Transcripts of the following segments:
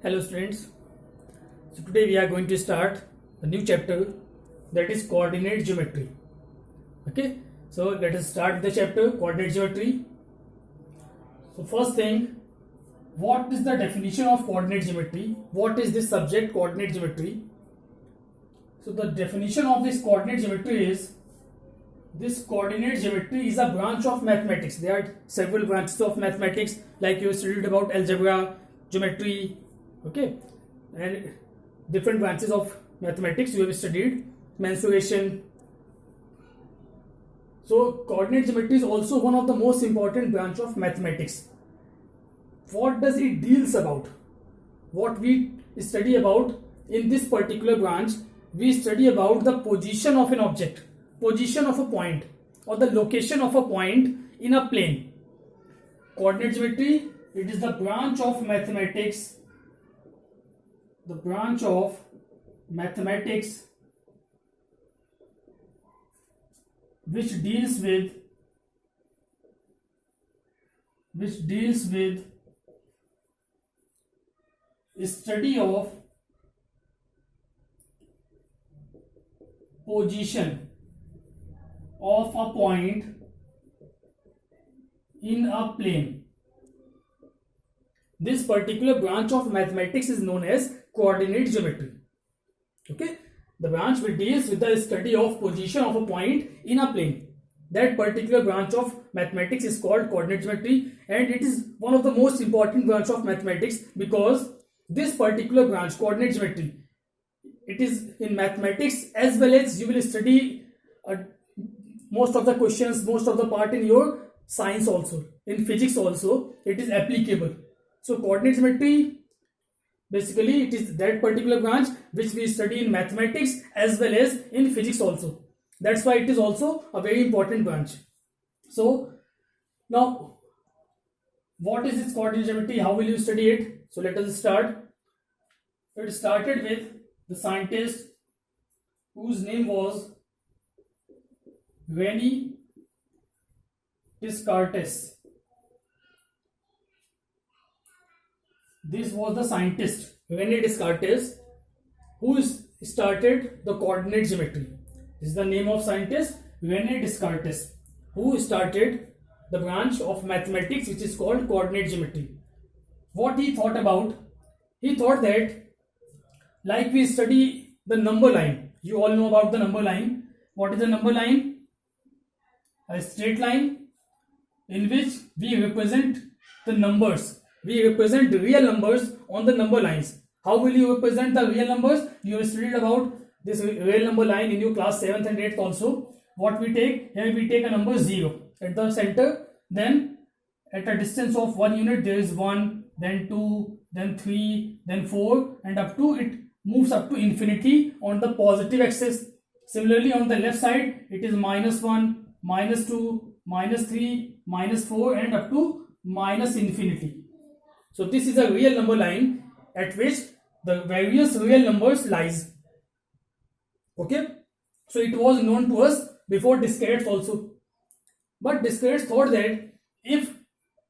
Hello students. So today we are going to start a new chapter, that is coordinate geometry. Okay, so let us start the chapter coordinate geometry. So first thing, what is the definition of coordinate geometry? What is this subject coordinate geometry? So the definition of this coordinate geometry is, this coordinate geometry is a branch of mathematics. There are several branches of mathematics, like you studied about algebra, geometry, okay, and different branches of mathematics you have studied, mensuration. So coordinate geometry is also one of the most important branch of mathematics. What does it deals about? What we study about in this particular branch, we study about the position of an object, position of a point, or the location of a point in a plane. Coordinate geometry, it is the branch of mathematics, which deals with study of position of a point in a plane. This particular branch of mathematics is known as coordinate geometry. Okay, the branch which deals with the study of position of a point in a plane. That particular branch of mathematics is called coordinate geometry, and it is one of the most important branch of mathematics because this particular branch, coordinate geometry, it is in mathematics as well as you will study most of the questions, most of the part in your science also, in physics also, it is applicable. So coordinate geometry, basically it is that particular branch which we study in mathematics as well as in physics also. That's why it is also a very important branch. So now, what is this coordinate geometry? How will you study it? So let us start. It started with the scientist whose name was Rene Descartes. This was the scientist Rene Descartes who started the coordinate geometry. This is the name of scientist Rene Descartes, who started the branch of mathematics which is called coordinate geometry. What he thought about? He thought that, like we study the number line, you all know about the number line. What is the number line? A straight line in which we represent the numbers. We represent real numbers on the number lines. How will you represent the real numbers? You have studied about this real number line in your class 7th and 8th also. What we take? Here we take a number 0 at the center. Then at a distance of 1 unit there is 1, then 2, then 3, then 4, and up to it moves up to infinity on the positive axis. Similarly on the left side it is -1, -2, -3, -4, and up to -infinity. So this is a real number line at which the various real numbers lies. Okay, so it was known to us before Descartes also. But Descartes thought that if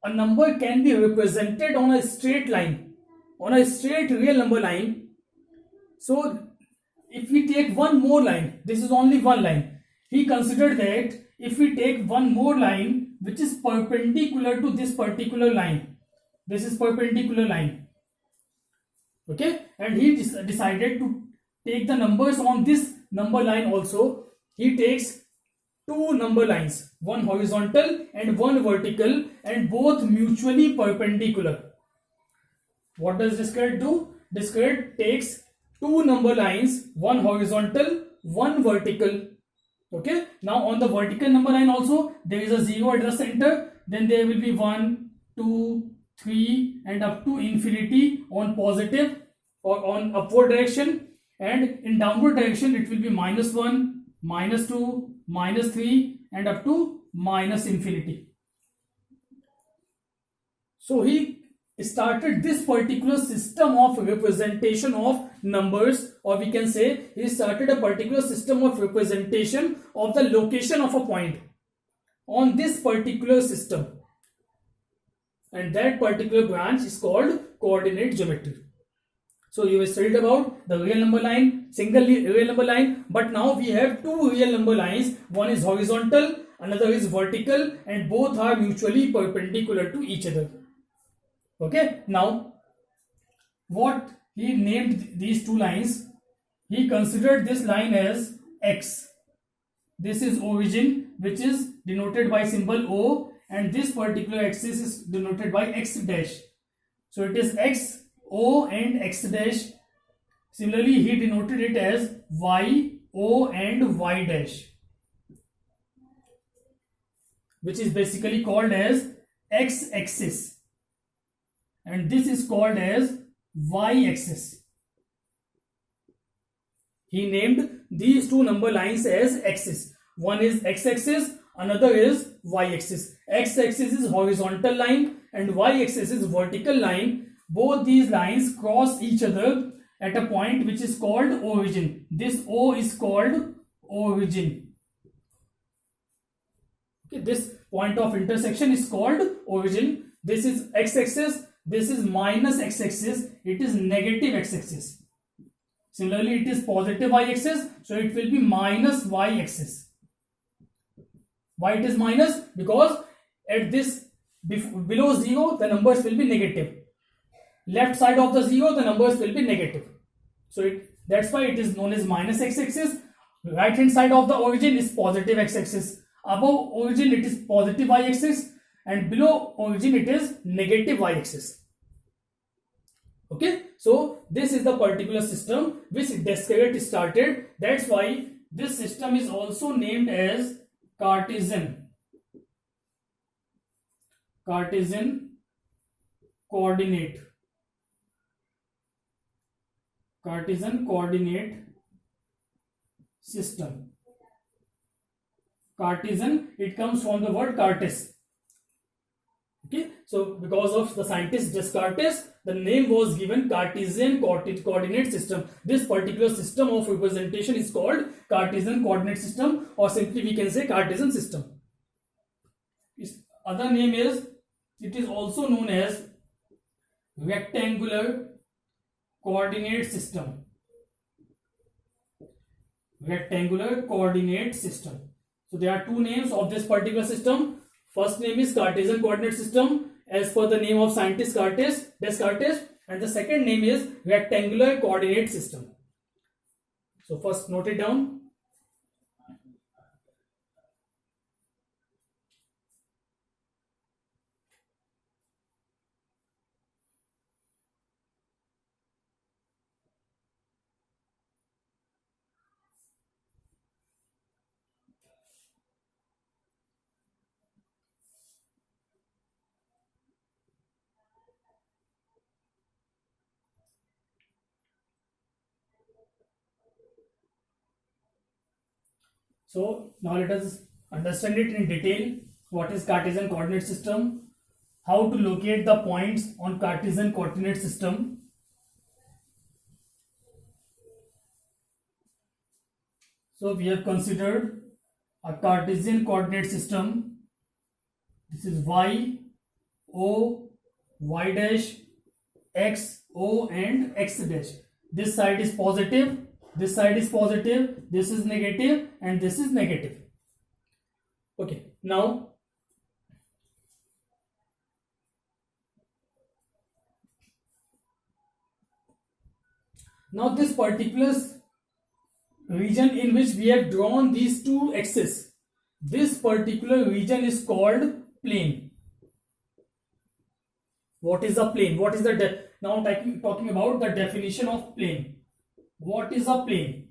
a number can be represented on a straight line, on a straight real number line, so if we take one more line, this is only one line, he considered that if we take one more line which is perpendicular to this particular line, this is perpendicular line, okay, and he decided to take the numbers on this number line also. He takes two number lines, one horizontal and one vertical, and both mutually perpendicular. What does Descartes do? Descartes takes two number lines, one horizontal, one vertical. Okay, now on the vertical number line also there is a 0 at the center, then there will be 1, 2, 3, and up to infinity on positive or on upward direction, and in downward direction it will be -1, -2, -3, and up to -infinity. So he started this particular system of representation of numbers, or we can say he started a particular system of representation of the location of a point on this particular system. and that particular branch is called coordinate geometry. So you have studied about the real number line, single real number line, but now we have two real number lines. One is horizontal, another is vertical, and both are mutually perpendicular to each other. Okay, now what he named these two lines, he considered this line as X. This is origin, which is denoted by symbol O, and this particular axis is denoted by X dash. So it is X, O and X dash. Similarly, he denoted it as Y, O and Y dash, which is basically called as X axis, and this is called as Y axis. He named these two number lines as axis. One is X axis, another is Y axis. X axis is horizontal line and Y axis is vertical line. Both these lines cross each other at a point which is called origin. This O is called origin. Okay, this point of intersection is called origin. This is X axis, this is minus X axis, it is negative X axis. Similarly, it is positive Y axis, so it will be minus Y axis. Why it is minus? Because at this below 0 the numbers will be negative. Left side of the 0 the numbers will be negative. So that's why it is known as minus X axis. Right hand side of the origin is positive X axis. Above origin it is positive Y axis, and below origin it is negative Y axis. Okay, so this is the particular system which Descartes started. That's why this system is also named as Cartesian coordinate system. Cartesian, it comes from the word Cartes. Okay, so because of the scientist Descartes, the name was given Cartesian coordinate system. This particular system of representation is called Cartesian coordinate system, or simply we can say Cartesian system. Its other name is, it is also known as rectangular coordinate system. Rectangular coordinate system. So there are two names of this particular system. First name is Cartesian coordinate system as per the name of scientist Descartes, and the second name is rectangular coordinate system. So first note it down. So now let us understand it in detail. What is Cartesian coordinate system? How to locate the points on Cartesian coordinate system? So we have considered a Cartesian coordinate system. This is Y, O, Y dash, X, O and X dash. This side is positive, this side is positive, this is negative and this is negative. Okay, now this particular region in which we have drawn these two axes, this particular region is called plane. What is a plane? What is the now talking about the definition of plane. What is a plane?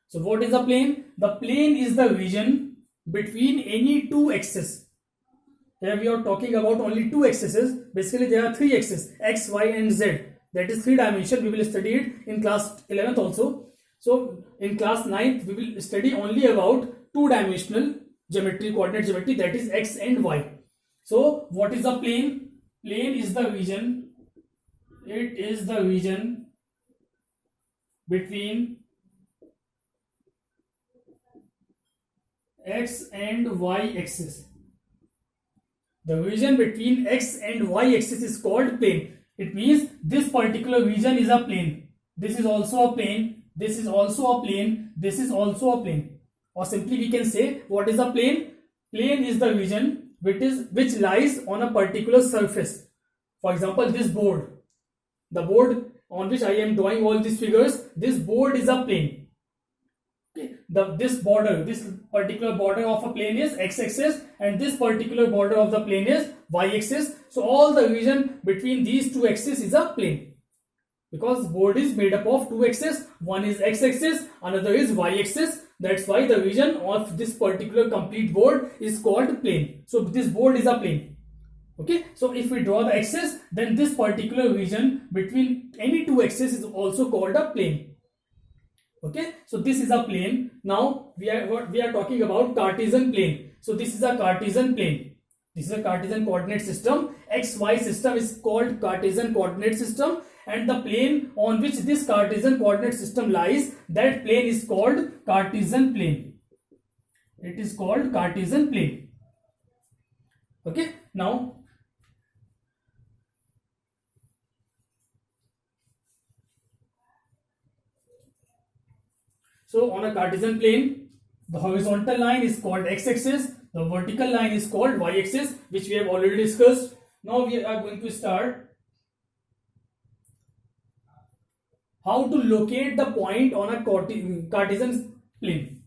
So what is a plane? The plane is the region between any two axes. Here we are talking about only two axes. Basically there are three axes, x, y and z. That is 3 dimension. We will study it in class 11th also. So in class 9th we will study only about 2-dimensional geometry, coordinate geometry, that is x and y. So what is a plane? Plane is the region, it is the region between x and y axis. The region between x and y axis is called plane. It means this particular region is a plane. this is also a plane, this is also a plane, this is also a plane. Or simply we can say, what is a plane? Plane is the region which lies on a particular surface. For example, this board, the board on which I am drawing all these figures, this board is a plane. Okay. This particular border of a plane is x-axis, and this particular border of the plane is y-axis. So all the region between these two axes is a plane, because board is made up of two axes. One is x-axis, another is y-axis. That's why the region of this particular complete board is called plane. So this board is a plane. Okay, so if we draw the axis, then this particular region between any two axes is also called a plane. Okay, so this is a plane. Now we are talking about Cartesian plane. So this is a Cartesian plane. This is a Cartesian coordinate system. XY system is called Cartesian coordinate system, and the plane on which this Cartesian coordinate system lies, that plane is called Cartesian plane. It is called Cartesian plane. Okay, now so on a Cartesian plane, the horizontal line is called x-axis, the vertical line is called y-axis, which we have already discussed. Now we are going to start how to locate the point on a Cartesian plane.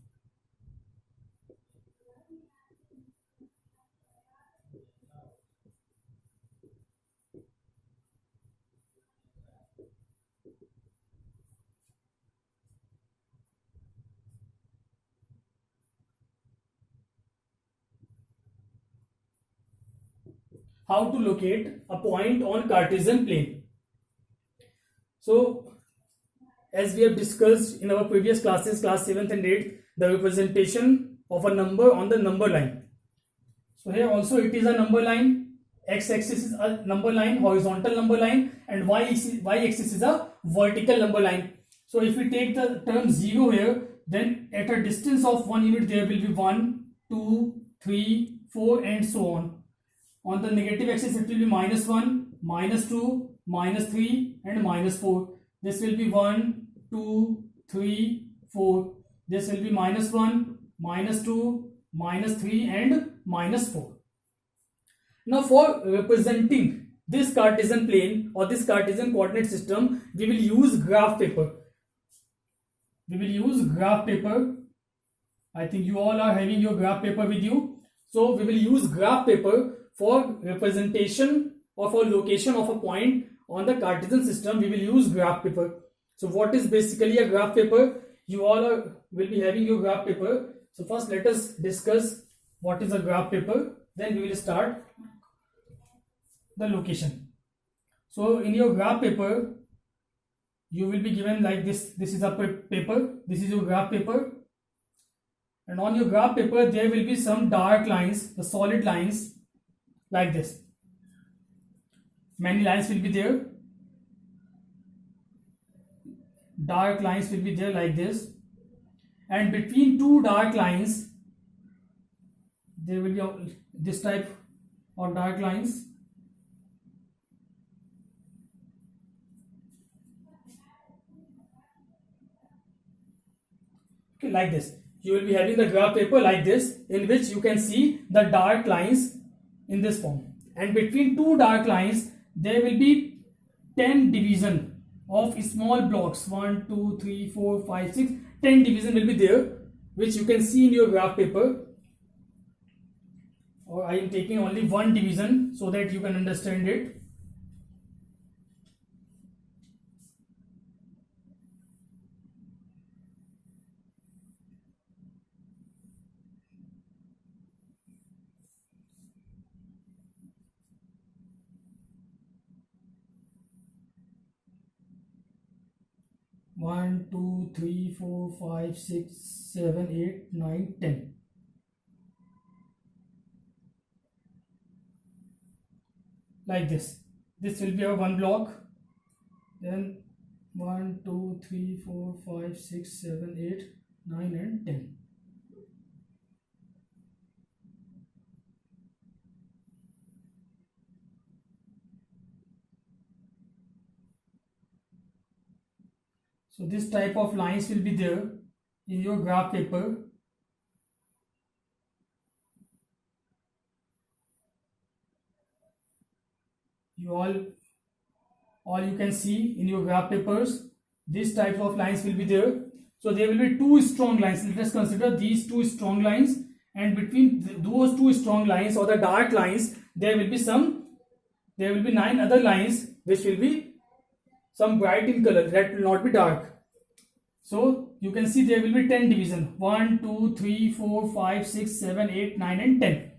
How to locate a point on Cartesian plane. So as we have discussed in our previous classes, class 7th and 8th, the representation of a number on the number line. So here also it is a number line. X-axis is a number line, horizontal number line, and y-axis is a vertical number line. So if we take the term 0 here, then at a distance of 1 unit there will be 1, 2, 3, 4 and so on. On the negative axis it will be -1, -2, -3 and -4. This will be 1, 2, 3, 4. This will be -1, -2, -3 and -4. Now for representing this Cartesian plane or this Cartesian coordinate system, we will use graph paper. We will use graph paper. I think you all are having your graph paper with you. So we will use graph paper for representation or for location of a point on the Cartesian system. We will use graph paper. So what is basically a graph paper? You all will be having your graph paper. So first let us discuss what is a graph paper. Then we will start the location. So in your graph paper, you will be given like this. This is a paper. This is your graph paper. And on your graph paper, there will be some dark lines, the solid lines like this. Many lines will be there. Dark lines will be there like this. And between two dark lines, there will be this type of dark lines. Okay, like this. You will be having the graph paper like this, in which you can see the dark lines in this form. And between two dark lines, there will be 10 division of small blocks. 1, 2, 3, 4, 5, 6. 10 division will be there, which you can see in your graph paper. Or I am taking only one division so that you can understand it. One, 2, 3, 4, 5, 6, 7, 8, 9, 10. Like this. This will be our one block. Then 1, 2, 3, 4, 5, 6, 7, 8, 9 and 10. So this type of lines will be there in your graph paper. You all you can see in your graph papers, these types of lines will be there. So there will be two strong lines. Let us consider these two strong lines, and between those two strong lines or the dark lines, there will be 9 other lines which will be some bright in color, that will not be dark. So you can see there will be 10 division, 1 2 3 4 5 6 7 8 9 and 10.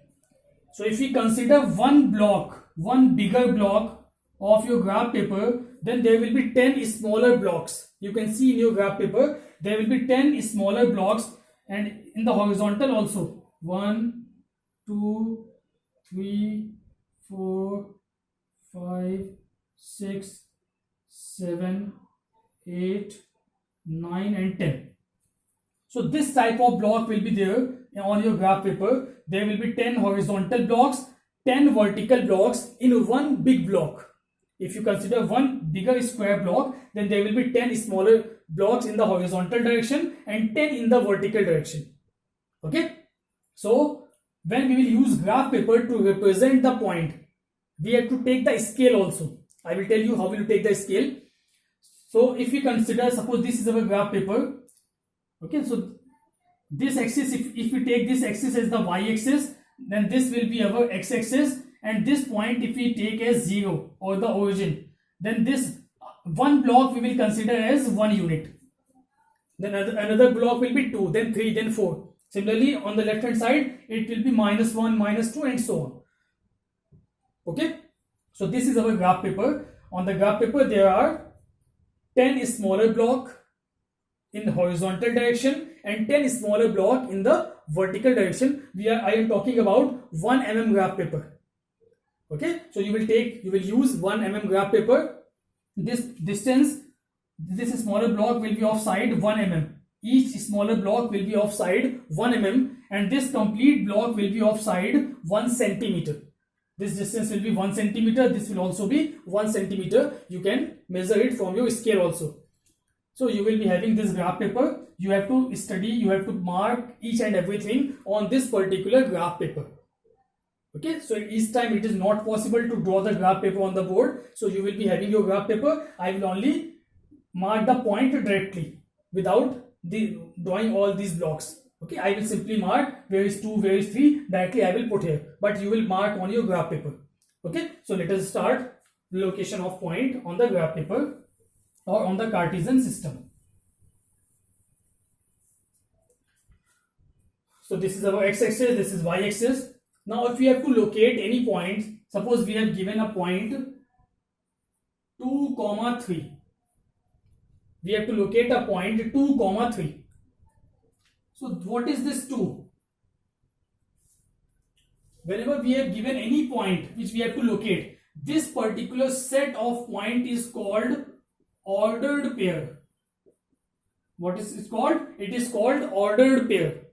So if we consider one bigger block of your graph paper, then there will be 10 smaller blocks. You can see in your graph paper there will be 10 smaller blocks, and in the horizontal also 1 2 3 4 5 6 7 8 9 and 10. So this type of block will be there on your graph paper. There will be 10 horizontal blocks, 10 vertical blocks in one big block. If you consider one bigger square block, then there will be 10 smaller blocks in the horizontal direction and 10 in the vertical direction. Okay. So when we will use graph paper to represent the point, we have to take the scale also. I will tell you how we will take the scale. So if we consider, suppose this is our graph paper. Okay, so this axis, if we take this axis as the y-axis, then this will be our x-axis, and this point if we take as 0 or the origin, then this one block we will consider as 1 unit. Then another block will be 2, then 3, then 4. Similarly, on the left hand side, it will be -1, -2 and so on. Okay, so this is our graph paper. On the graph paper, there are 10 smaller block in horizontal direction and 10 smaller block in the vertical direction. I am talking about 1 mm graph paper. Okay, so you will use 1 mm graph paper. This distance, this smaller block will be of side 1 mm. Each smaller block will be of side 1 mm, and this complete block will be of side 1 centimeter. This distance will be 1 centimeter. This will also be 1 centimeter. You can measure it from your scale also. So you will be having this graph paper. You have to study, you have to mark each and everything on this particular graph paper. Okay, so each time it is not possible to draw the graph paper on the board. So you will be having your graph paper. I will only mark the point directly without drawing all these blocks. Okay, I will simply mark where is 2, where is 3, directly I will put here, but you will mark on your graph paper. Okay, so let us start location of point on the graph paper or on the Cartesian system. So this is our x-axis, this is y-axis. Now if we have to locate any point, suppose we have given a point 2, 3. We have to locate a point 2, 3. So what is this 2? Whenever we have given any point which we have to locate, this particular set of point is called ordered pair. What is it called? It is called ordered pair.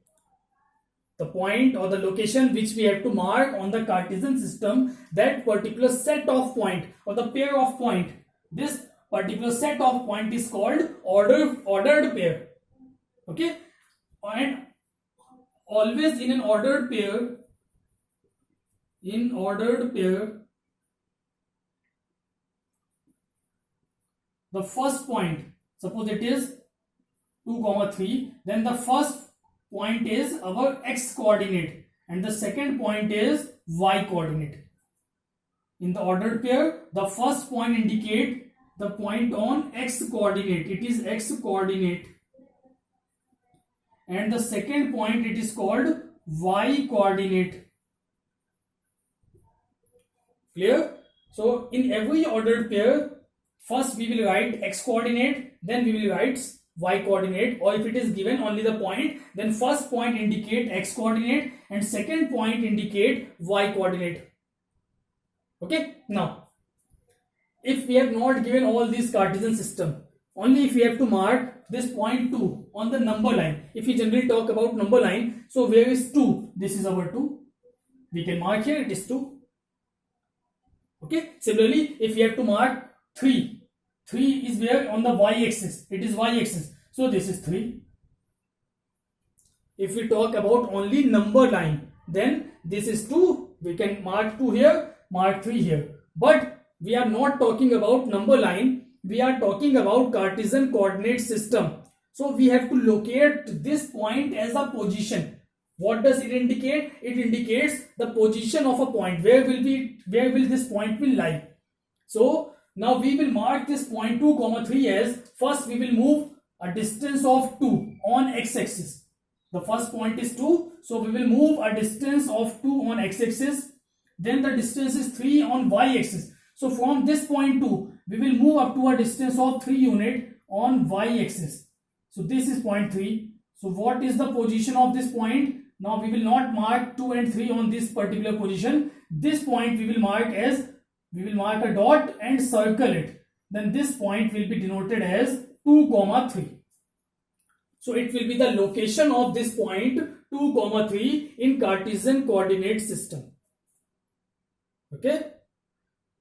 The point or the location which we have to mark on the Cartesian system, that particular set of point or the pair of point, this particular set of point is called ordered pair. Okay, and always in an ordered pair, the first point, suppose it is 2, 3, then the first point is our x coordinate and the second point is y coordinate. In the ordered pair, the first point indicate the point on x coordinate, it is x coordinate, and the second point, it is called y coordinate. Clear? So in every ordered pair, first we will write x coordinate, then we will write y coordinate, or if it is given only the point, then first point indicate x coordinate and second point indicate y coordinate. Okay, now if we have not given all these Cartesian system, only if we have to mark this point 2 on the number line. If we generally talk about number line, so where is 2? This is our 2. We can mark here, it is 2. Okay, similarly if we have to mark 3, 3 is where on the y-axis, it is y-axis, so this is 3. If we talk about only number line, then this is 2, we can mark 2 here, mark 3 here. But we are not talking about number line, we are talking about Cartesian coordinate system. So we have to locate this point as a position. What does it indicate? It indicates the position of a point. Where will this point will lie? So now we will mark this point 2, 3 as, first we will move a distance of 2 on x-axis. The first point is 2, so we will move a distance of 2 on x-axis. Then the distance is 3 on y-axis. So from this point 2, we will move up to a distance of 3 unit on y-axis. So this is point 3. So what is the position of this point? Now we will not mark 2 and 3 on this particular position. This point we will mark a dot and circle it. Then this point will be denoted as 2, 3. So it will be the location of this point 2, 3 in Cartesian coordinate system. Okay.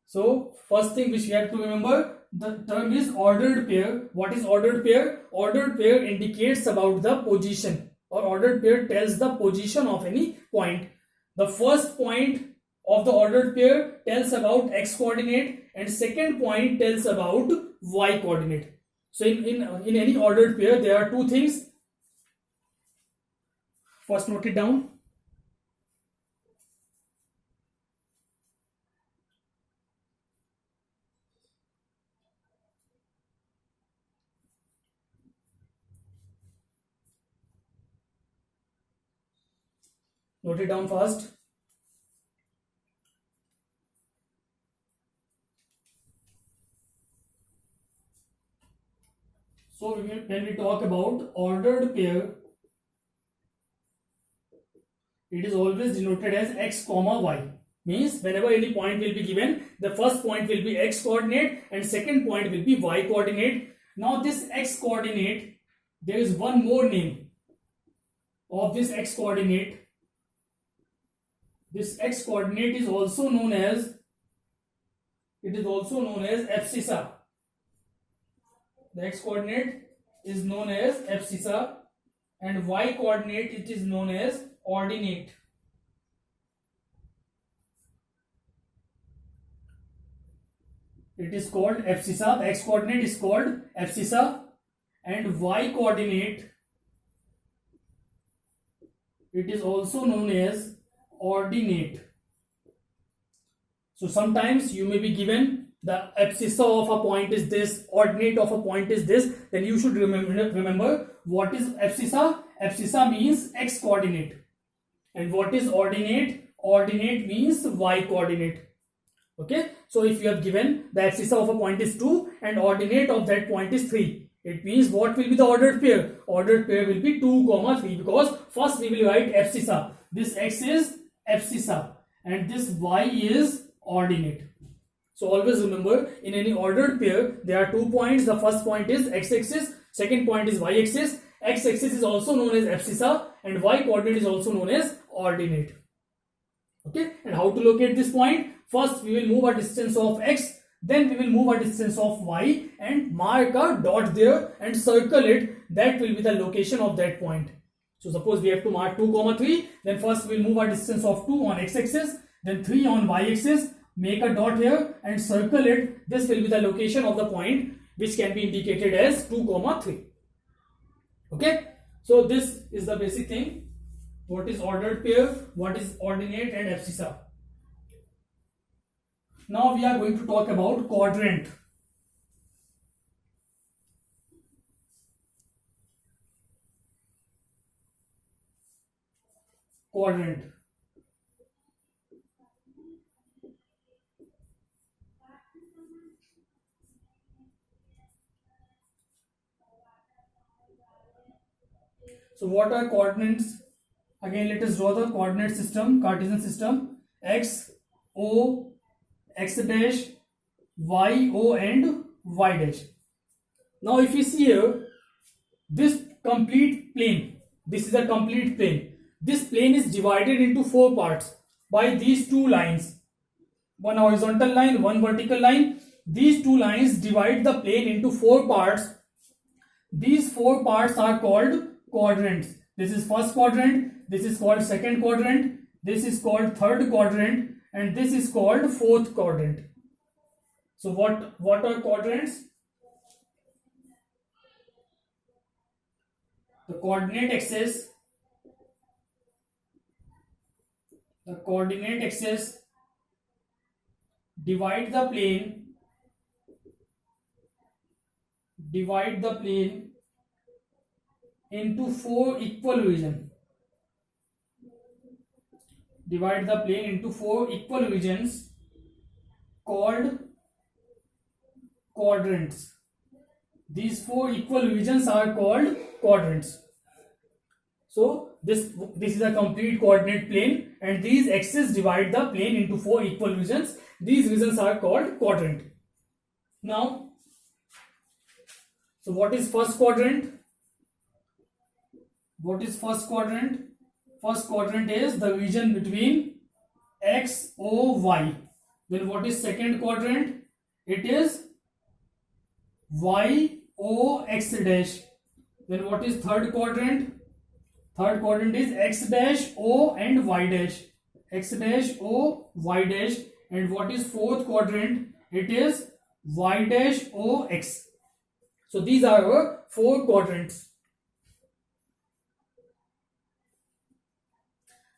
So first thing which we have to remember, the term is ordered pair. What is ordered pair? Ordered pair indicates about the position, or ordered pair tells the position of any point. The first point of the ordered pair tells about x coordinate and second point tells about y coordinate. So in any ordered pair there are two things. First note it down. Note it down fast. So when we talk about ordered pair, it is always denoted as x, y. Means whenever any point will be given, the first point will be x coordinate and second point will be y coordinate. Now this x coordinate, there is one more name of this x coordinate. This x coordinate is also known as, abscissa. The x coordinate is known as abscissa and y coordinate it is known as ordinate. It is called abscissa. The x coordinate is called abscissa and y coordinate it is also known as ordinate. So sometimes you may be given the abscissa of a point is this, ordinate of a point is this, then you should remember what is abscissa. Abscissa means x coordinate. And what is ordinate? Ordinate means y coordinate. Okay. So if you have given the abscissa of a point is 2 and ordinate of that point is 3, it means what will be the ordered pair? Ordered pair will be 2, 3 because first we will write abscissa. This x is abscissa and this y is ordinate. So always remember, in any ordered pair there are 2 points. The first point is x-axis, second point is y-axis. X-axis is also known as abscissa and y coordinate is also known as ordinate. Okay, and how to locate this point? First we will move a distance of x, then we will move a distance of y and mark a dot there and circle it. That will be the location of that point. So suppose we have to mark 2, 3, then first we will move a distance of 2 on x-axis, then 3 on y-axis, make a dot here and circle it. This will be the location of the point which can be indicated as 2, 3. Okay, so this is the basic thing. What is ordered pair, what is ordinate and abscissa. Now we are going to talk about quadrant. Quadrant. So what are coordinates? Again let us draw the coordinate system, Cartesian system. X, O, x dash, y, O and y dash. Now if you see here, this complete plane, this is a complete plane. This plane is divided into 4 parts by these 2 lines. One horizontal line, one vertical line. these two lines divide the plane into four parts. These four parts are called quadrants. This is first quadrant, this is called second quadrant, this is called third quadrant, and this is called fourth quadrant. So what are quadrants? The coordinate axis divide the plane into four equal regions. Divide the plane into four equal regions called quadrants. These four equal regions are called quadrants. So this is a complete coordinate plane, and these axes divide the plane into four equal regions. These regions are called quadrant. Now, so what is first quadrant? What is first quadrant? First quadrant is the region between x, o, y. Then what is second quadrant? It is y, o, x dash. Then what is third quadrant? Third quadrant is x dash, o, and y dash. X dash, o, y dash. And what is fourth quadrant? It is y dash, o, x. So these are our four quadrants.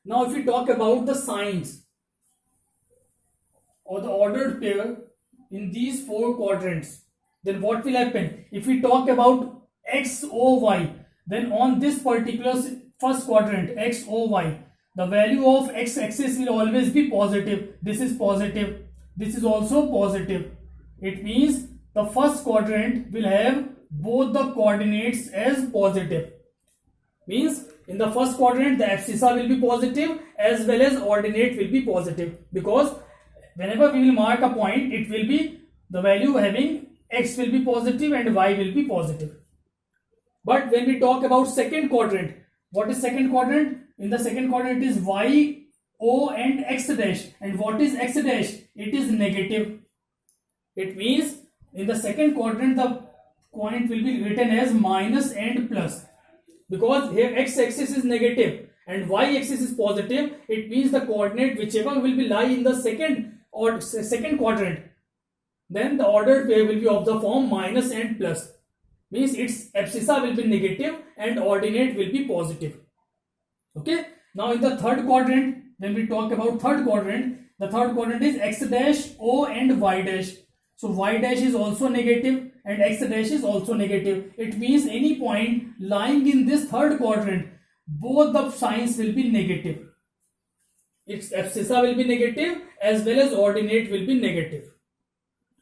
Now if we talk about the signs or the ordered pair in these four quadrants, then what will happen? If we talk about x, o, y, then on this particular first quadrant x, o, y, the value of x axis will always be positive. This is positive. This is also positive. It means the first quadrant will have both the coordinates as positive. Means in the first quadrant the abscissa will be positive as well as ordinate will be positive, because whenever we will mark a point, it will be the value having x will be positive and y will be positive. But when we talk about second quadrant, what is second quadrant? In the second quadrant it is y, o, and x dash. And what is x dash? It is negative. It means in the second quadrant the point will be written as minus and plus, because here x axis is negative and y axis is positive. It means the coordinate whichever will be lie in the second quadrant, then the ordered pair will be of the form minus and plus. Means its abscissa will be negative and ordinate will be positive. Okay. Now in the third quadrant, when we talk about third quadrant, the third quadrant is x dash, o, and y dash. So y dash is also negative and x dash is also negative. It means any point lying in this third quadrant, both the signs will be negative. Its abscissa will be negative as well as ordinate will be negative.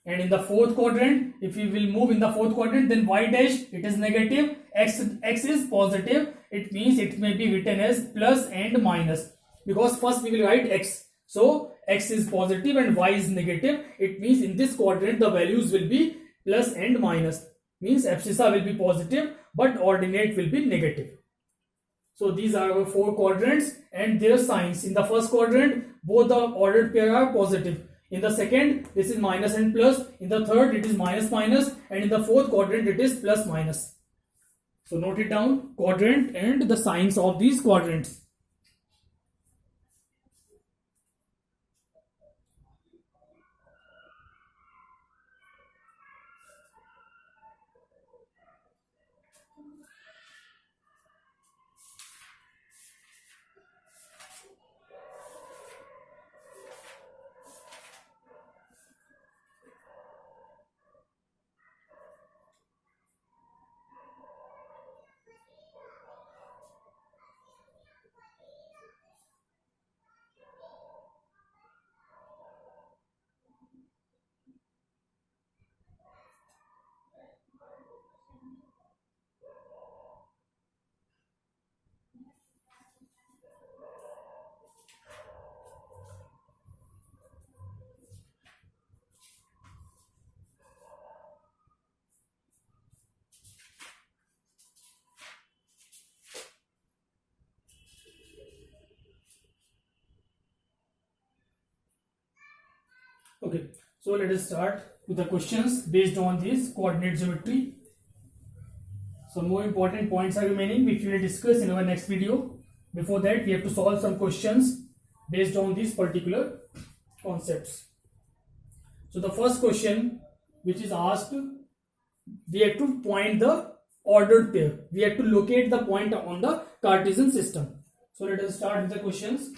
And in the fourth quadrant, if we will move in the fourth quadrant, then y dash, it is negative, x is positive. It means it may be written as plus and minus, because first we will write x. So x is positive and y is negative. It means in this quadrant the values will be plus and minus. Means abscissa will be positive but ordinate will be negative. So these are our four quadrants and their signs. In the first quadrant, both the ordered pair are positive. In the second, this is minus and plus. In the third, it is minus minus, and in the fourth quadrant, it is plus minus. So note it down, quadrant and the signs of these quadrants. Okay, so let us start. to the questions based on this coordinate geometry. Some more important points are remaining which we will discuss in our next video. Before that, we have to solve some questions based on these particular concepts. So the first question which is asked, we have to point the ordered pair. We have to locate the point on the Cartesian system. So let us start with the questions.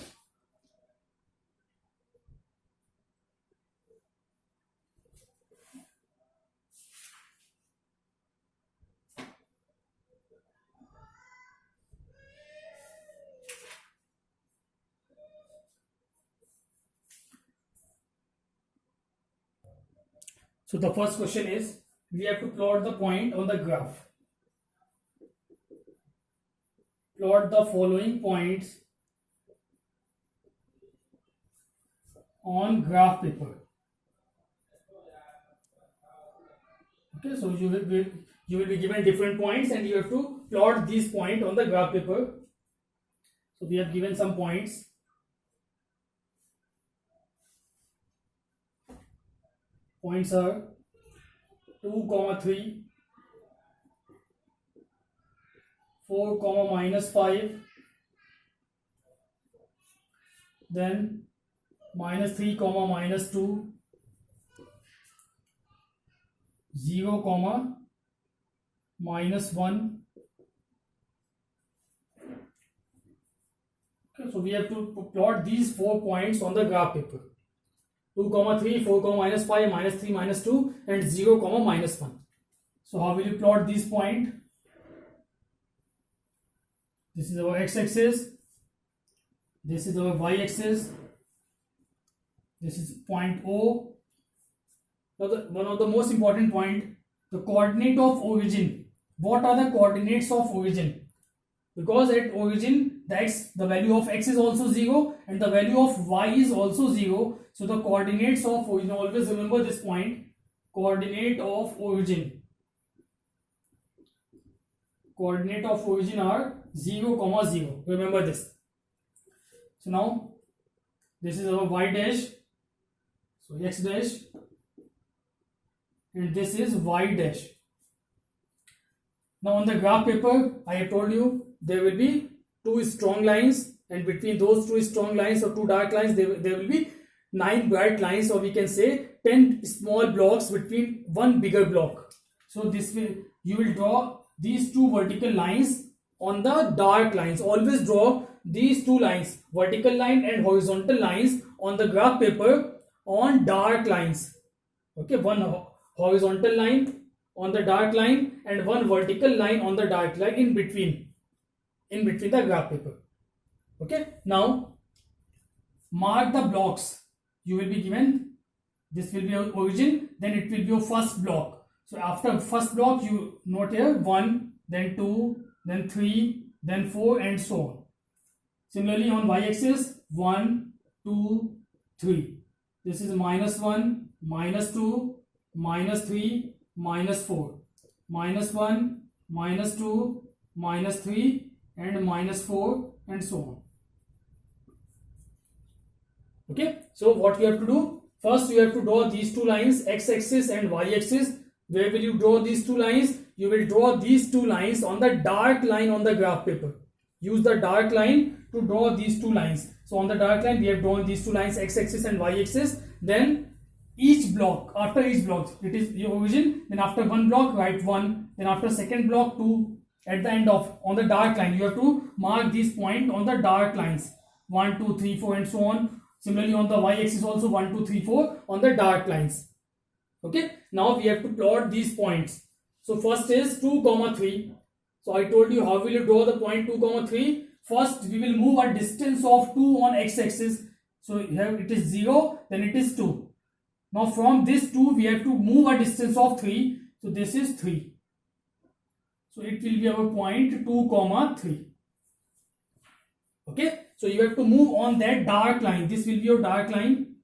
So the first question is, we have to plot the point on the graph. Plot the following points on graph paper. Okay, so you will be given different points and you have to plot these points on the graph paper. So we have given some points. Points are 2, 3, 4, -5, then -3, -2, 0, -1. Okay, so we have to plot these 4 points on the graph paper. 2, 3, 4, -5, -3, -2 and 0, -1. So how will you plot these points? This is our x-axis, this is our y-axis, this is point O. Now one of the most important point, the coordinate of origin. What are the coordinates of origin? Because at origin the value of x is also 0 and the value of y is also 0. So the coordinates of origin, always remember this point, coordinate of origin. Coordinate of origin are 0, 0. Remember this. So now this is our y dash, so x dash, and this is y dash. Now on the graph paper, I have told you there will be 2 strong lines, and between those 2 strong lines or 2 dark lines, there will be 9 bright lines, or we can say 10 small blocks between one bigger block. So you will draw these 2 vertical lines on the dark lines. Always draw these 2 lines, vertical line and horizontal lines, on the graph paper on dark lines. Okay, one horizontal line on the dark line and one vertical line on the dark line in between the graph paper. Okay, now mark the blocks. You will be given, this will be your origin, then it will be your first block. So after first block, you note here 1, then 2, then 3, then 4 and so on. Similarly on y-axis, 1, 2, 3. This is -1, -2, -3, -4, -1, -2, -3 and -4 and so on. Okay, so what you have to do, first you have to draw these 2 lines, x-axis and y-axis. Where will you draw these 2 lines? You will draw these 2 lines on the dark line on the graph paper. Use the dark line to draw these 2 lines. So on the dark line we have drawn these 2 lines, x-axis and y-axis. Then each block, after each block, it is your origin. Then after one block, write 1. Then after second block, 2. At the end of, on the dark line, you have to mark these points on the dark lines. 1, 2, 3, 4 and so on. Similarly on the y-axis also 1, 2, 3, 4 on the dark lines. Okay, now we have to plot these points. So first is 2, 3. So I told you how will you draw the point 2, 3. First we will move a distance of 2 on x-axis. So here it is 0, then it is 2. Now from this 2 we have to move a distance of 3. So this is 3. So it will be our point 2, 3. Okay, so you have to move on that dark line. This will be your dark line.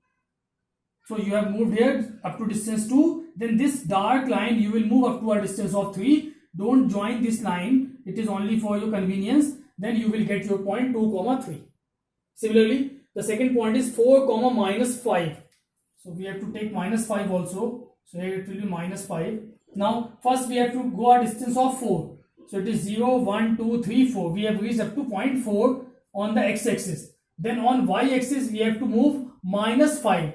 So you have moved here up to distance 2. Then this dark line you will move up to a distance of 3. Don't join this line. It is only for your convenience. Then you will get your point 2, 3. Similarly, the second point is 4, -5. So we have to take -5 also. So here it will be minus 5. Now first we have to go a distance of 4. So it is 0, 1, 2, 3, 4. We have reached up to point 4 on the x-axis. Then on y-axis we have to move minus 5.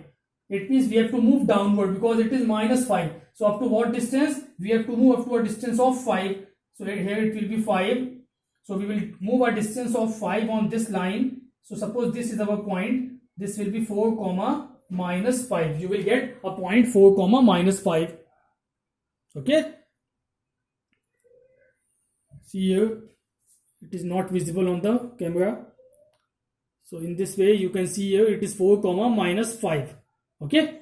It means we have to move downward because it is minus 5. So up to what distance? We have to move up to a distance of 5. So here it will be 5. So we will move a distance of 5 on this line. So suppose this is our point. This will be 4 comma minus 5. You will get a point 4 comma minus 5. Okay. See here, it is not visible on the camera. So in this way you can see here it is 4 comma minus 5. Okay.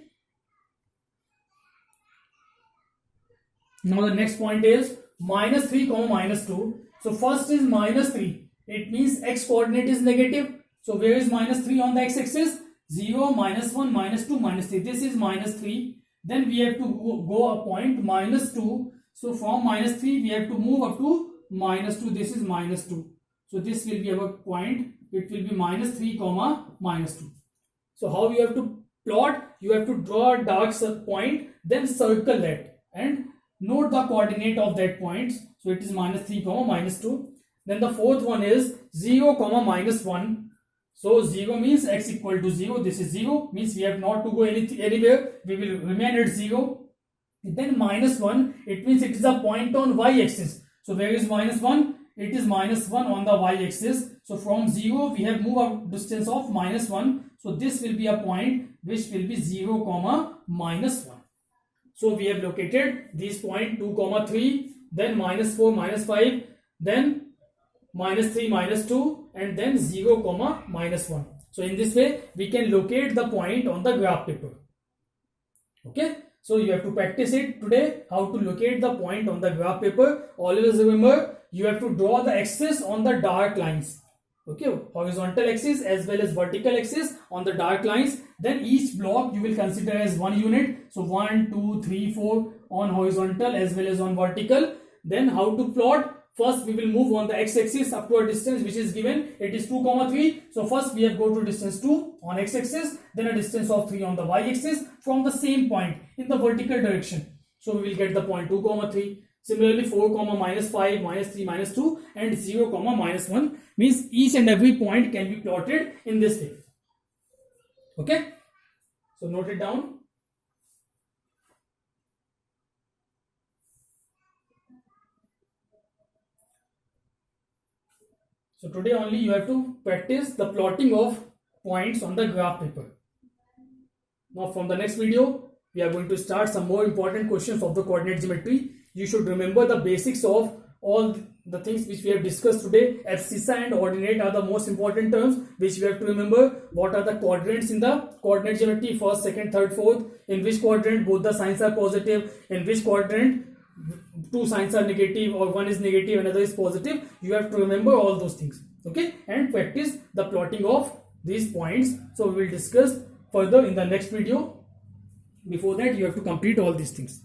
Now the next point is minus 3 comma minus 2. So first is minus 3. It means x coordinate is negative. So where is minus 3 on the x-axis? 0, minus 1, minus 2, minus 3. This is minus 3. Then we have to go a point minus 2. So from minus 3 we have to move up to minus 2. This is minus 2. So this will be our point. It will be minus 3 comma minus 2. So how you have to plot? You have to draw a dark point, then circle that and note the coordinate of that point. So it is minus 3 comma minus 2. Then the fourth one is 0 comma minus 1. So 0 means x equal to 0. This is 0 means we have not to go anywhere. We will remain at 0. Then minus 1. It means it is a point on y-axis. So where is minus 1? It is minus 1 on the y-axis. So from 0 we have moved a distance of minus 1. So this will be a point which will be 0 comma minus 1. So we have located this point 2 comma 3, then minus 4 minus 5, then minus 3 minus 2, and then 0 comma minus 1. So in this way we can locate the point on the graph paper. Okay. So you have to practice it today, how to locate the point on the graph paper. Always remember, you have to draw the axis on the dark lines. Okay, horizontal axis as well as vertical axis on the dark lines. Then each block you will consider as one unit. So 1, 2, 3, 4 on horizontal as well as on vertical. Then how to plot? First we will move on the x-axis up to a distance which is given. It is 2 comma 3. So first we have go to distance 2 on x-axis, then a distance of 3 on the y-axis from the same point in the vertical direction. So we will get the point 2 comma 3. Similarly 4 comma minus 5, minus 3, minus 2 and 0 comma minus 1 means each and every point can be plotted in this way. Okay. So note it down. So today only you have to practice the plotting of points on the graph paper. Now from the next video, we are going to start some more important questions of the coordinate geometry. You should remember the basics of all the things which we have discussed today. Abscissa and ordinate are the most important terms which we have to remember. What are the quadrants in the coordinate geometry? First, second, third, fourth. In which quadrant both the signs are positive. In which quadrant two signs are negative or one is negative, another is positive. You have to remember all those things. Okay, and practice the plotting of these points. So we will discuss further in the next video. Before that, you have to complete all these things.